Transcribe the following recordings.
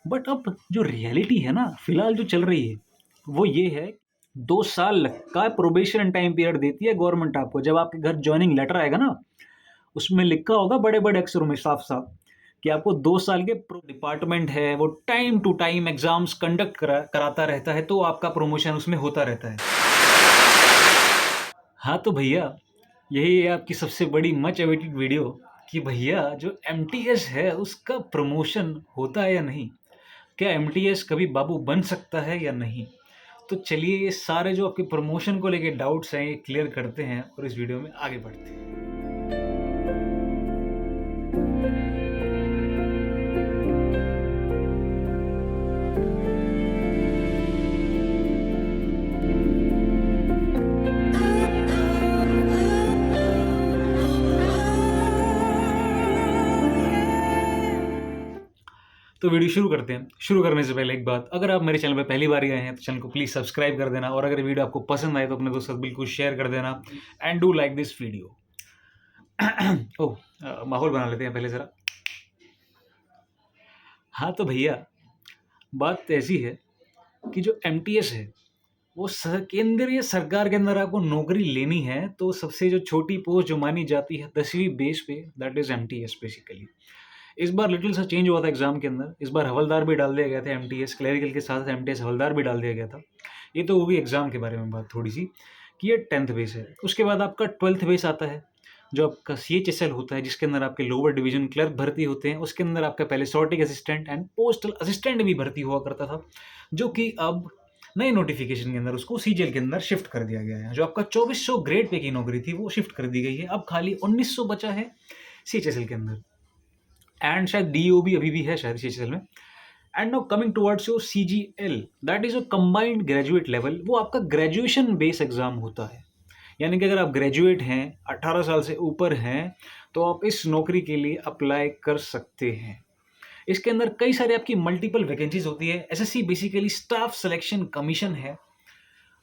But अब जो reality है ना, फिलहाल जो चल रही है, वो ये है, 2 साल का प्रोबेशन टाइम पीरियड देती है गवर्नमेंट आपको। जब आपके घर ज्वाइनिंग लेटर आएगा ना, उसमें लिखा होगा बड़े बड़े अक्षरों में साफ साफ कि आपको 2 साल के डिपार्टमेंट है वो time to time exams conduct कराता रहता है, तो आपका प्रमोशन उसमें होता रहता है। हाँ तो भैया, यही है आपकी सबसे बड़ी मच अवेटेड वीडियो कि भैया जो एमटीएस है उसका प्रमोशन होता है या नहीं, क्या एमटीएस कभी बाबू बन सकता है या नहीं। तो चलिए ये सारे जो आपके प्रमोशन को लेके डाउट्स हैं ये क्लियर करते हैं और इस वीडियो में आगे बढ़ते हैं। तो वीडियो शुरू करते हैं। शुरू करने से पहले एक बात, अगर आप मेरे चैनल पर पहली बार आए हैं तो चैनल को प्लीज़ सब्सक्राइब कर देना, और अगर वीडियो आपको पसंद आए तो अपने दोस्तों के साथ बिल्कुल शेयर कर देना and do like this video. Oh, माहौल बना लेते हैं पहले ज़रा। हाँ तो भैया, बात ऐसी है कि जो एमटीएस है वो केंद्रीय सरकार के अंदर आपको नौकरी लेनी है तो सबसे जो छोटी पोस्ट जो मानी जाती है 10वीं बेस पे, दैट इज एमटीएस बेसिकली। इस बार लिटिल सा चेंज हुआ था एग्जाम के अंदर। इस बार हवलदार भी डाल दिया गया था, एमटीएस क्लरिकल के साथ एमटीएस हवलदार भी डाल दिया गया था। ये तो होगी एग्जाम के बारे में बात थोड़ी सी कि ये 10th बेस है। उसके बाद आपका 12th बेस आता है जो आपका CHSL होता है, जिसके अंदर आपके लोअर डिवीजन क्लर्क भर्ती होते हैं। उसके अंदर आपका पहले sorting assistant and postal assistant भी भर्ती हुआ करता था, जो कि अब नए नोटिफिकेशन के अंदर उसको सीजीएल के अंदर शिफ्ट कर दिया गया है। जो आपका 2400 ग्रेड पे की नौकरी थी वो शिफ्ट कर दी गई है। अब खाली 1900 बचा है CHSL के अंदर, एंड शायद डीओ भी अभी भी है शायद CHSL में। And now coming towards your CGL, that is a combined graduate level. वो आपका ग्रेजुएशन बेस एग्जाम होता है, यानी कि अगर आप ग्रेजुएट हैं, 18 साल से ऊपर हैं, तो आप इस नौकरी के लिए अप्लाई कर सकते हैं। इसके अंदर कई सारी आपकी मल्टीपल वैकेंसीज होती है। SSC basically staff selection commission है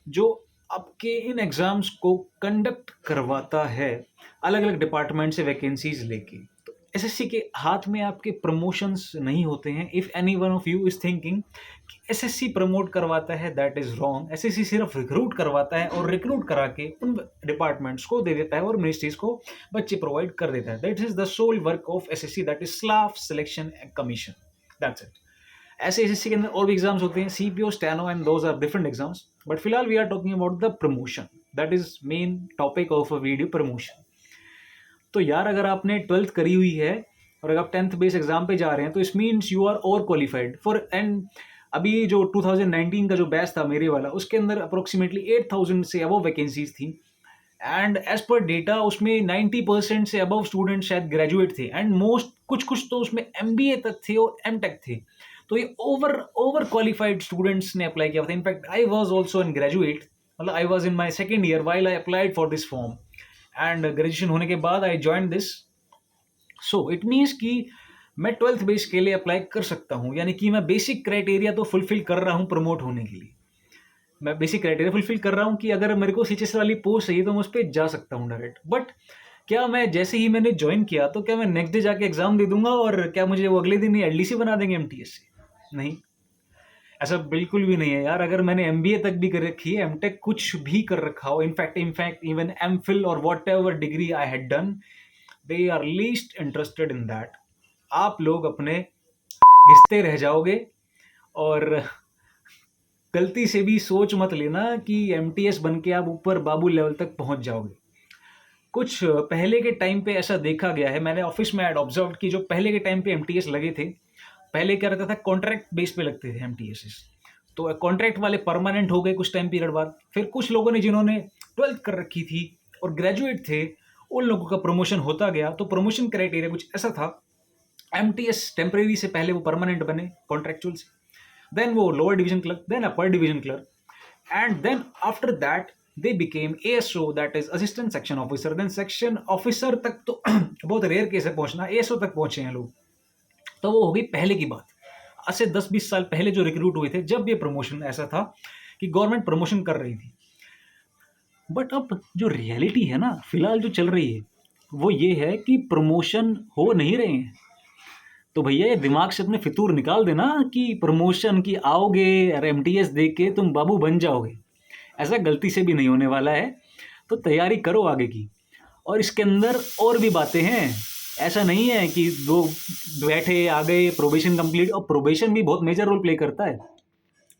जो आपके इन एग्जाम्स को कंडक्ट करवाता है अलग अलग डिपार्टमेंट से वैकेंसीज लेके। तो एसएससी के हाथ में आपके प्रमोशंस नहीं होते हैं। If any one of you is thinking कि एसएससी प्रमोट करवाता है, दैट इज रॉन्ग। एसएससी सिर्फ रिक्रूट करवाता है और रिक्रूट करा के उन डिपार्टमेंट्स को दे देता है और मिनिस्ट्रीज को बच्चे प्रोवाइड कर देता है। That is the sole work of SSC, that is staff selection commission, that's it. ऐसे एसएससी के अंदर और भी एग्जाम्स होते हैं, CPO, steno and those are different exams. But फिलहाल we are talking about the promotion, that is main topic of a video, promotion. तो यार अगर आपने 12th करी हुई है और अगर आप 10th बेस एग्जाम पे जा रहे हैं तो इस means you are over qualified for. And अभी जो 2019 का जो बैच था मेरे वाला, उसके अंदर अप्रोक्सीमेटली 8000 से अबव वैकेंसीज थी। एंड एज पर डेटा उसमें 90% से अबव स्टूडेंट शायद ग्रेजुएट थे, एंड मोस्ट कुछ कुछ तो उसमें एमबीए तक थे और एमटेक थे। तो ये ओवर ओवर क्वालिफाइड स्टूडेंट्स ने अप्लाई किया था। In fact I was also in graduate, मतलब I was in my second year while I applied for this form, and graduation होने के बाद I join this. So it means कि मैं 12th base के लिए अप्लाई कर सकता हूँ, यानी कि मैं बेसिक क्राइटेरिया तो फुलफिल कर रहा हूँ प्रमोट होने के लिए। मैं बेसिक क्राइटेरिया फुलफिल कर रहा हूँ कि अगर मेरे को सीएचएस वाली पोस्ट चाहिए तो मैं उस पर जा सकता हूँ डायरेक्ट। बट क्या मैं जैसे ही मैंने ज्वाइन किया तो क्या मैं नेक्स्ट डे जाके एग्जाम दे दूंगा और क्या मुझे वो अगले दिन ही एलडीसी बना देंगे एमटीएस से? नहीं, ऐसा बिल्कुल भी नहीं है यार। अगर मैंने एमबीए तक भी कर रखी है, एमटेक कुछ भी कर रखा हो, इनफैक्ट इवन एमफिल और whatever degree I had done, they are least interested in that. आप लोग अपने घिसते रह जाओगे और गलती से भी सोच मत लेना कि एमटीएस बन के आप ऊपर बाबू लेवल तक पहुंच जाओगे। कुछ पहले के टाइम पे ऐसा देखा गया है, मैंने ऑफिस में एड ऑब्जर्व की, जो पहले के टाइम पे एमटीएस लगे थे, पहले क्या रहता था, कॉन्ट्रैक्ट बेस पे लगते थे एमटीएस। तो कॉन्ट्रैक्ट वाले परमानेंट हो गए कुछ टाइम पीरियड बाद। फिर कुछ लोगों ने जिन्होंने 12th कर रखी थी और ग्रेजुएट थे, उन लोगों का प्रमोशन होता गया। तो प्रमोशन क्राइटेरिया कुछ ऐसा था, एमटीएस टेम्परेरी से पहले वो परमानेंट बने कॉन्ट्रेक्चुअल से, then वो lower division clerk, then upper division clerk, and then after that they became ASO, that is assistant section officer, then section officer तक तो बहुत रेयर केस है पहुंचना, ASO तक पहुंचे हैं लोग। तो वो हो गई पहले की बात, आज से 10-20 साल पहले जो रिक्रूट हुए थे, जब ये प्रमोशन ऐसा था कि गवर्नमेंट प्रमोशन कर रही थी। बट अब जो रियलिटी है ना, फिलहाल जो चल रही है, वो ये है कि प्रमोशन हो नहीं रहे हैं। तो भैया ये दिमाग से अपने फितूर निकाल देना कि प्रमोशन की आओगे और एमटीएस दे के तुम बाबू बन जाओगे। ऐसा गलती से भी नहीं होने वाला है, तो तैयारी करो आगे की। और इसके अंदर और भी बातें हैं, ऐसा नहीं है कि दो बैठे आ गए प्रोबेशन कंप्लीट, और प्रोबेशन भी बहुत मेजर रोल प्ले करता है।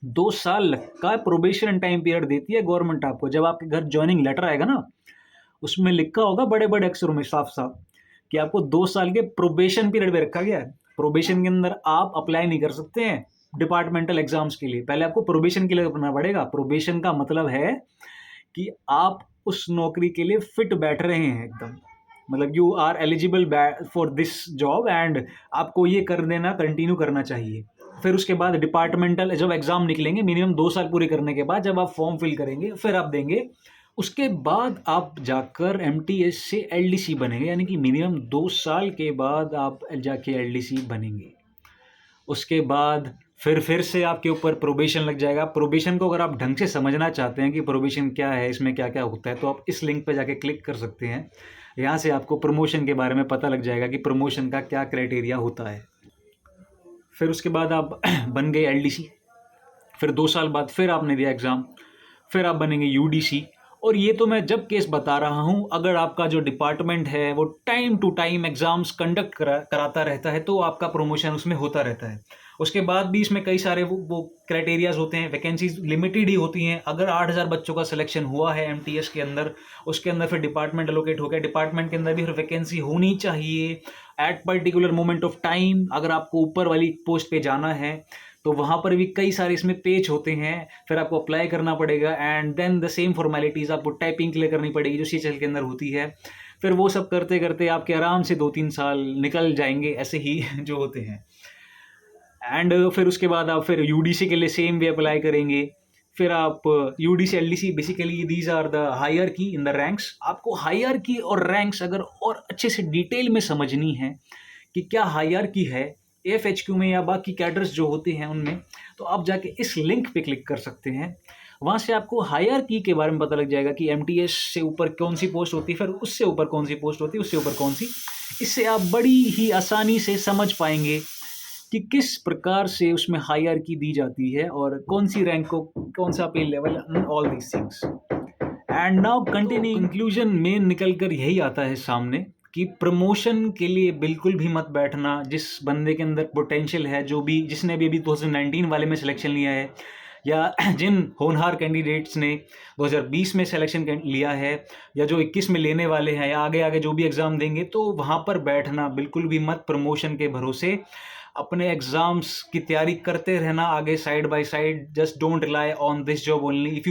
2 साल का प्रोबेशन टाइम पीरियड देती है गवर्नमेंट आपको। जब आपके घर ज्वाइनिंग लेटर आएगा ना, उसमें लिखा होगा बड़े बड़े अक्षरों में साफ साफ कि आपको 2 साल के प्रोबेशन पीरियड में रखा गया है। प्रोबेशन के अंदर आप अप्लाई नहीं कर सकते हैं डिपार्टमेंटल एग्जाम्स के लिए, पहले आपको प्रोबेशन के लिए करना पड़ेगा। प्रोबेशन का मतलब है कि आप उस नौकरी के लिए फिट बैठ रहे हैं एकदम, मतलब you are eligible for this job and आपको ये कर देना कंटिन्यू करना चाहिए। फिर उसके बाद डिपार्टमेंटल जब एग्ज़ाम निकलेंगे, मिनिमम 2 साल पूरे करने के बाद जब आप फॉर्म फिल करेंगे फिर आप देंगे, उसके बाद आप जाकर एमटीएस से एलडीसी बनेंगे, यानी कि मिनिमम 2 साल के बाद आप जाके एलडीसी बनेंगे। उसके बाद फिर से आपके ऊपर प्रोबेशन लग जाएगा। प्रोबेशन को अगर आप ढंग से समझना चाहते हैं कि प्रोबेशन क्या है, इसमें क्या क्या होता है, तो आप इस लिंक पे जाके क्लिक कर सकते हैं। यहाँ से आपको प्रमोशन के बारे में पता लग जाएगा कि प्रमोशन का क्या क्राइटेरिया होता है। फिर उसके बाद आप बन गए एलडीसी, फिर 2 साल बाद फिर आपने दिया एग्ज़ाम, फिर आप बनेंगे यूडीसी। और ये तो मैं जब केस बता रहा हूँ, अगर आपका जो डिपार्टमेंट है वो time to time exams conduct कराता रहता है तो आपका प्रमोशन उसमें होता रहता है। उसके बाद भी इसमें कई सारे वो क्राइटेरियाज होते हैं, वैकेंसीज लिमिटेड ही होती हैं। अगर 8,000 बच्चों का सिलेक्शन हुआ है एमटीएस के अंदर, उसके अंदर फिर डिपार्टमेंट एलोकेट हो गया, डिपार्टमेंट के अंदर भी फिर वैकेंसी होनी चाहिए at particular moment of time. अगर आपको ऊपर वाली पोस्ट पे जाना है तो वहाँ पर भी कई सारे इसमें पेज होते हैं, फिर आपको अप्लाई करना पड़ेगा and then the same formalities आपको टाइपिंग के लिए करनी पड़ेगी जो सीएचएल के अंदर होती है। फिर वो सब करते करते आपके आराम से 2-3 साल निकल जाएंगे ऐसे ही जो होते हैं। एंड फिर उसके बाद आप फिर यूडीसी के लिए सेम वे अप्लाई करेंगे। फिर आप UDC LDC, basically these are the hierarchy in the ranks. आपको हायरार्की और रैंक्स अगर और अच्छे से डिटेल में समझनी है कि क्या हायरार्की है एफएचक्यू में या बाकी कैडर्स जो होते हैं उनमें, तो आप जाके इस लिंक पे क्लिक कर सकते हैं। वहाँ से आपको हायरार्की के बारे में पता लग जाएगा कि एमटीएस से ऊपर कौन सी पोस्ट होती है, फिर उससे ऊपर कौन सी पोस्ट होती है, उससे ऊपर कौन सी। इससे आप बड़ी ही आसानी से समझ पाएंगे कि किस प्रकार से उसमें हायरार्की दी जाती है और कौन सी रैंक को कौन सा पे level, all these things. And now continue conclusion में निकल कर यही आता है सामने कि प्रमोशन के लिए बिल्कुल भी मत बैठना। जिस बंदे के अंदर पोटेंशियल है, जो भी जिसने भी अभी 2019 वाले में सिलेक्शन लिया है, या जिन होनहार कैंडिडेट्स ने 2020 में सिलेक्शन लिया है, या जो 21 में लेने वाले हैं, या आगे आगे जो भी एग्ज़ाम देंगे, तो वहाँ पर बैठना बिल्कुल भी मत। प्रमोशन के भरोसे अपने एग्जाम्स की तैयारी करते रहना आगे side by side. Just don't rely on this job only. If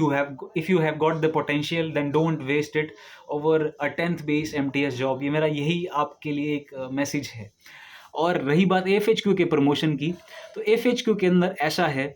you have got the potential then don't waste it over a 10th base MTS job. ये मेरा यही आपके लिए एक मैसेज है। और रही बात एफएचक्यू के प्रमोशन की, तो एफएचक्यू के अंदर ऐसा है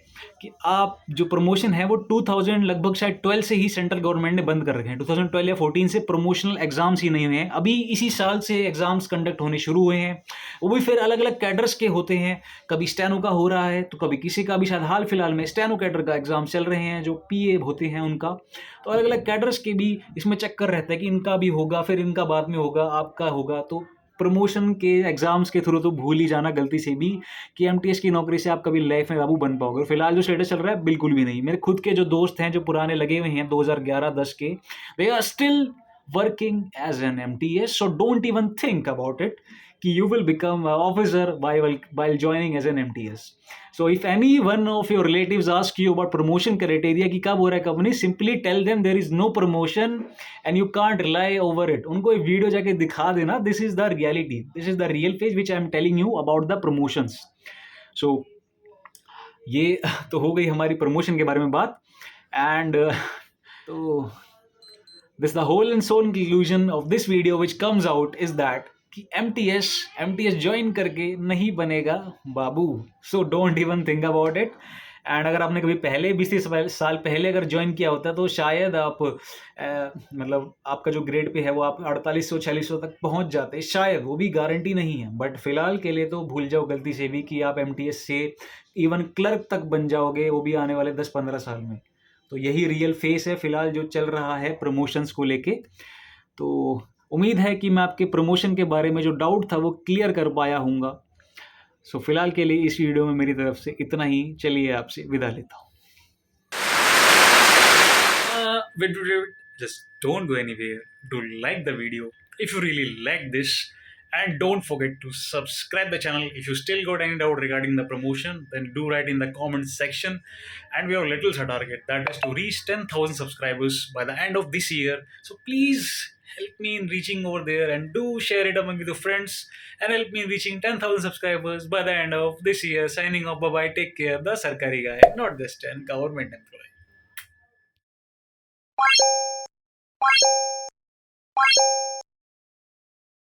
कि आप जो प्रमोशन है वो 2000 लगभग शायद 12 से ही सेंट्रल गवर्नमेंट ने बंद कर रखे हैं। 2012 या 14 से प्रमोशनल एग्जाम्स ही नहीं हुए हैं। अभी इसी साल से एग्जाम्स कंडक्ट होने शुरू हुए हैं, वो भी फिर अलग अलग कैडर्स के होते हैं। कभी स्टेनो का हो रहा है तो कभी किसी का भी, शायद हाल फिलहाल में स्टेनो कैडर का एग्जाम चल रहे हैं जो पीए होते हैं उनका। तो अलग अलग कैडर्स के भी इसमें चक्कर रहता है कि इनका भी होगा, फिर इनका बाद में होगा, आपका होगा। तो प्रमोशन के एग्जाम्स के थ्रू तो भूल ही जाना गलती से भी कि एमटीएस की नौकरी से आप कभी लाइफ में बाबू बन पाओगे। फिलहाल जो स्टेटस चल रहा है बिल्कुल भी नहीं। मेरे खुद के जो दोस्त हैं जो पुराने लगे हुए हैं 2011-10 के, they are still working as an MTS. So don't even think about it कि you will become an officer while joining as an MTS. So if any one of your relatives ask you about promotion criteria कि कब हो रहा है कब नहीं, simply tell them there is no promotion and you can't rely over it. उनको एक video जाके दिखा देना, this is the reality, this is the real phase which I am telling you about the promotions. So ये तो हो गई हमारी प्रमोशन के बारे में बात। एंड तो this the whole and sole conclusion of this video which comes out is that कि एमटीएस ज्वाइन करके नहीं बनेगा बाबू। So don't even think about it. And अगर आपने कभी पहले 20 साल पहले अगर ज्वाइन किया होता तो शायद आप मतलब आपका जो ग्रेड पे है वो आप 4800-4600 तक पहुंच जाते, शायद, वो भी गारंटी नहीं है। बट फिलहाल के लिए तो भूल जाओ गलती से भी कि आप एमटीएस से इवन क्लर्क तक बन जाओगे, वो भी आने वाले 10-15 साल में। तो यही रियल फेस है फिलहाल जो चल रहा है प्रमोशंस को लेके। तो उम्मीद है कि मैं आपके प्रमोशन के बारे में जो डाउट था वो क्लियर कर पाया हूँगा। सो फिलहाल के लिए इस वीडियो में मेरी तरफ से इतना ही। चलिए आपसे विदा लेता हूँ। Wait, just don't go anywhere. Do like the video if you really like this, and don't forget to subscribe the channel. If you still got any doubt regarding the promotion, then do write in the comments section. And we have a little target, that is to reach 10,000 subscribers by the end of this year. So please help me in reaching over there, and do share it among with your friends, and help me in reaching 10,000 subscribers by the end of this year. Signing off. Bye bye. Take care. The Sarkari guy, not just an government employee.